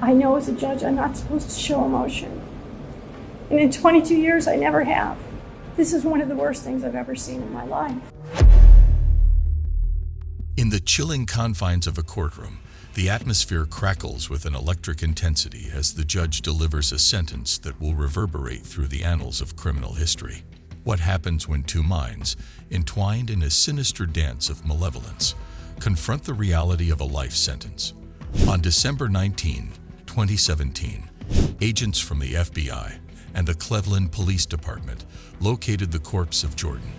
I know as a judge I'm not supposed to show emotion. And in 22 years, I never have. This is one of the worst things I've ever seen in my life. In the chilling confines of a courtroom, the atmosphere crackles with an electric intensity as the judge delivers a sentence that will reverberate through the annals of criminal history. What happens when two minds, entwined in a sinister dance of malevolence, confront the reality of a life sentence? On December 19, 2017, agents from the FBI and the Cleveland Police Department located the corpse of Jordan,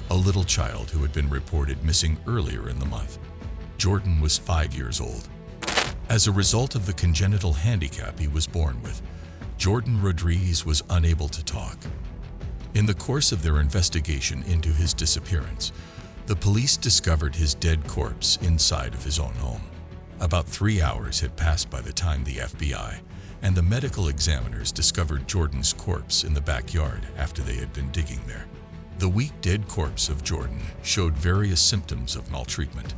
a little child who had been reported missing earlier in the month. Jordan was 5 years old. As a result of the congenital handicap he was born with, Jordan Rodriguez was unable to talk. In the course of their investigation into his disappearance, the police discovered his dead corpse inside of his own home. About 3 hours had passed by the time the FBI and the medical examiners discovered Jordan's corpse in the backyard after they had been digging there. The weak dead corpse of Jordan showed various symptoms of maltreatment,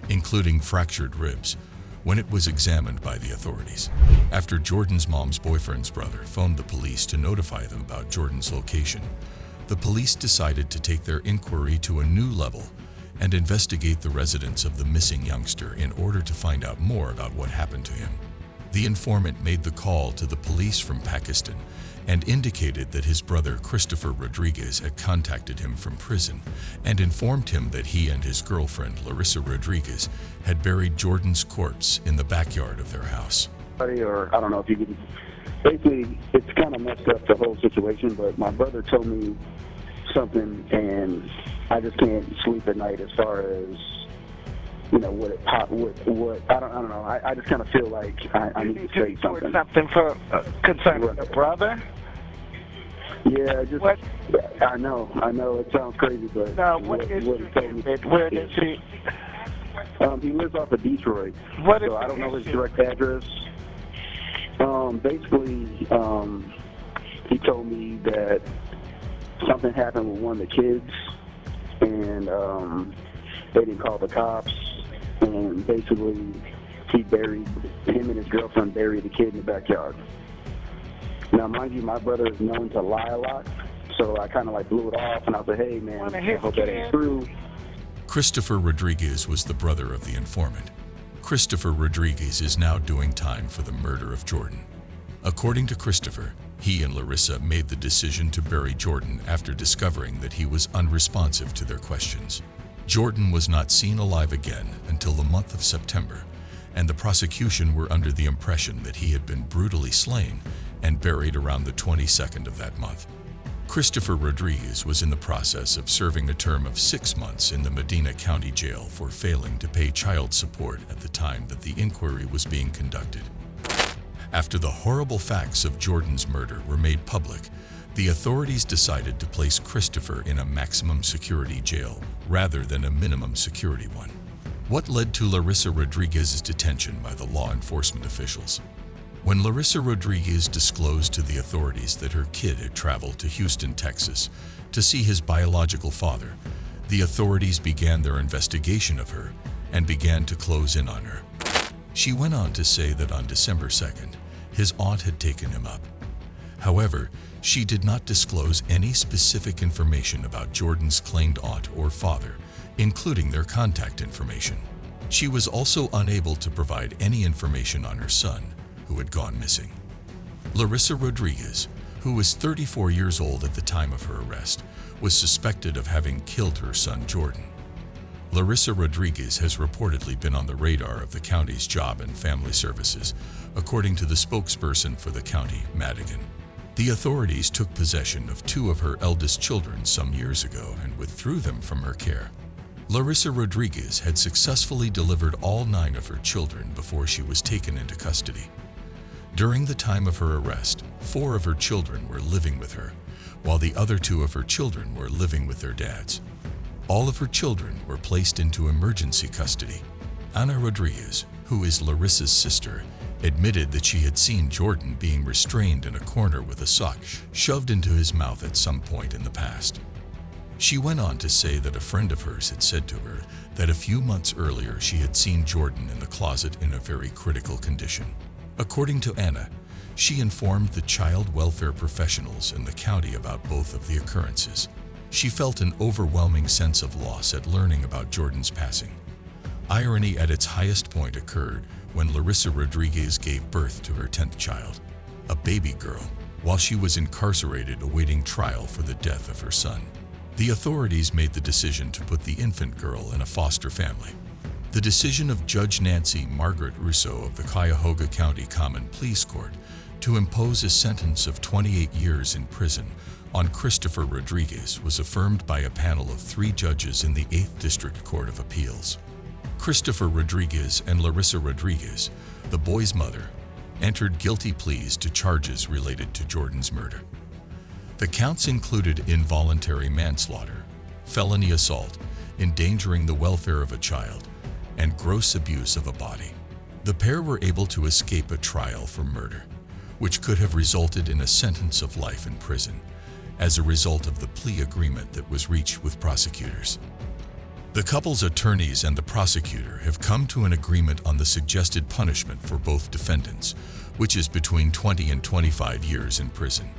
including fractured ribs, when it was examined by the authorities. After Jordan's mom's boyfriend's brother phoned the police to notify them about Jordan's location, the police decided to take their inquiry to a new level and investigate the residence of the missing youngster in order to find out more about what happened to him. The informant made the call to the police from Pakistan and indicated that his brother Christopher Rodriguez had contacted him from prison and informed him that he and his girlfriend Lissa Rodriguez had buried Jordan's corpse in the backyard of their house. Or I don't know if you could, basically it's kind of messed up the whole situation, but my brother told me something and I just can't sleep at night as far as, you know, what I don't know. I just kind of feel like I need to say something. Something for concerning the brother? Yeah, just what? I know. It sounds crazy, but no, what is where does he? He lives off of Detroit. What is so I don't know his direct address. Basically, he told me that something happened with one of the kids, and they didn't call the cops. And basically, him and his girlfriend buried the kid in the backyard. Now, mind you, my brother is known to lie a lot, so I kind of like blew it off, and I was like, hey, man, I hope that ain't true. Christopher Rodriguez was the brother of the informant. Christopher Rodriguez is now doing time for the murder of Jordan. According to Christopher, he and Lissa made the decision to bury Jordan after discovering that he was unresponsive to their questions. Jordan was not seen alive again until the month of September, and the prosecution were under the impression that he had been brutally slain and buried around the 22nd of that month. Christopher Rodriguez was in the process of serving a term of 6 months in the Medina County Jail for failing to pay child support at the time that the inquiry was being conducted. After the horrible facts of Jordan's murder were made public, the authorities decided to place Christopher in a maximum security jail rather than a minimum security one. What led to Lissa Rodriguez's detention by the law enforcement officials? When Lissa Rodriguez disclosed to the authorities that her kid had traveled to Houston, Texas, to see his biological father, the authorities began their investigation of her and began to close in on her. She went on to say that on December 2nd, his aunt had taken him up. However, she did not disclose any specific information about Jordan's claimed aunt or father, including their contact information. She was also unable to provide any information on her son, who had gone missing. Lissa Rodriguez, who was 34 years old at the time of her arrest, was suspected of having killed her son Jordan. Lissa Rodriguez has reportedly been on the radar of the county's Job and Family Services, according to the spokesperson for the county, Madigan. The authorities took possession of 2 of her eldest children some years ago and withdrew them from her care. Lissa Rodriguez had successfully delivered all 9 of her children before she was taken into custody. During the time of her arrest, 4 of her children were living with her, while the other 2 of her children were living with their dads. All of her children were placed into emergency custody. Ana Rodriguez, who is Larissa's sister, admitted that she had seen Jordan being restrained in a corner with a sock shoved into his mouth at some point in the past. She went on to say that a friend of hers had said to her that a few months earlier she had seen Jordan in the closet in a very critical condition. According to Anna, she informed the child welfare professionals in the county about both of the occurrences. She felt an overwhelming sense of loss at learning about Jordan's passing. Irony at its highest point occurred when Lissa Rodriguez gave birth to her 10th child, a baby girl, while she was incarcerated awaiting trial for the death of her son. The authorities made the decision to put the infant girl in a foster family. The decision of Judge Nancy Margaret Russo of the Cuyahoga County Common Pleas Court to impose a sentence of 28 years in prison on Christopher Rodriguez was affirmed by a panel of 3 judges in the 8th District Court of Appeals. Christopher Rodriguez and Lissa Rodriguez, the boy's mother, entered guilty pleas to charges related to Jordan's murder. The counts included involuntary manslaughter, felony assault, endangering the welfare of a child, and gross abuse of a body. The pair were able to escape a trial for murder, which could have resulted in a sentence of life in prison as a result of the plea agreement that was reached with prosecutors. The couple's attorneys and the prosecutor have come to an agreement on the suggested punishment for both defendants, which is between 20 and 25 years in prison.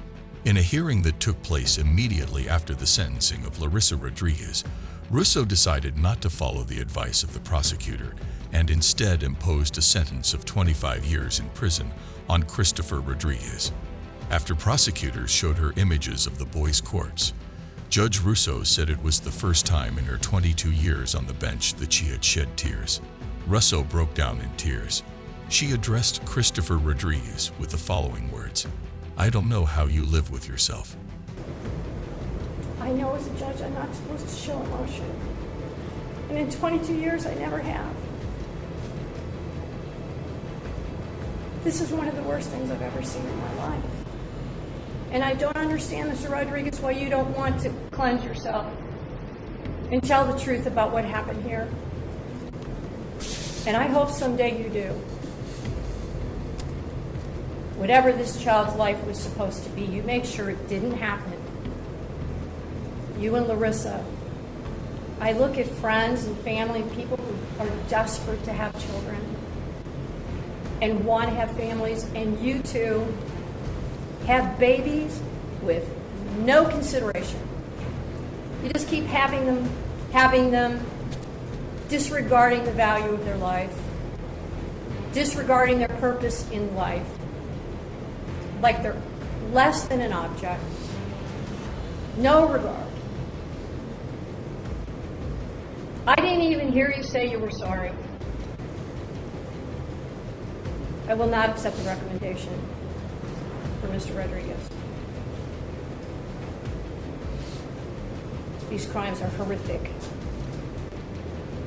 In a hearing that took place immediately after the sentencing of Lissa Rodriguez, Russo decided not to follow the advice of the prosecutor and instead imposed a sentence of 25 years in prison on Christopher Rodriguez. After prosecutors showed her images of the boy's corpse, Judge Russo said it was the first time in her 22 years on the bench that she had shed tears. Russo broke down in tears. She addressed Christopher Rodriguez with the following words: "I don't know how you live with yourself." I know as a judge I'm not supposed to show emotion. And in 22 years, I never have. This is one of the worst things I've ever seen in my life. And I don't understand, Mr. Rodriguez, why you don't want to cleanse yourself and tell the truth about what happened here. And I hope someday you do. Whatever this child's life was supposed to be, you make sure it didn't happen. You and Lissa. I look at friends and family, people who are desperate to have children and want to have families, and you two have babies with no consideration. You just keep having them, disregarding the value of their life, disregarding their purpose in life, like they're less than an object. No regard. I didn't even hear you say you were sorry. I will not accept the recommendation for Mr. Rodriguez. These crimes are horrific.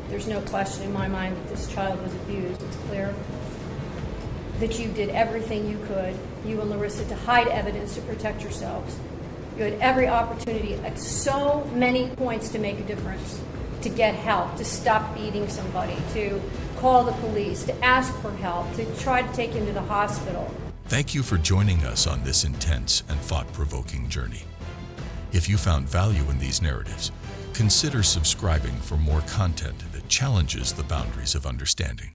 There's no question in my mind that this child was abused. It's clear that you did everything you could, you and Lissa, to hide evidence to protect yourselves. You had every opportunity at so many points to make a difference, to get help, to stop beating somebody, to call the police, to ask for help, to try to take him to the hospital. Thank you for joining us on this intense and thought-provoking journey. If you found value in these narratives, consider subscribing for more content that challenges the boundaries of understanding.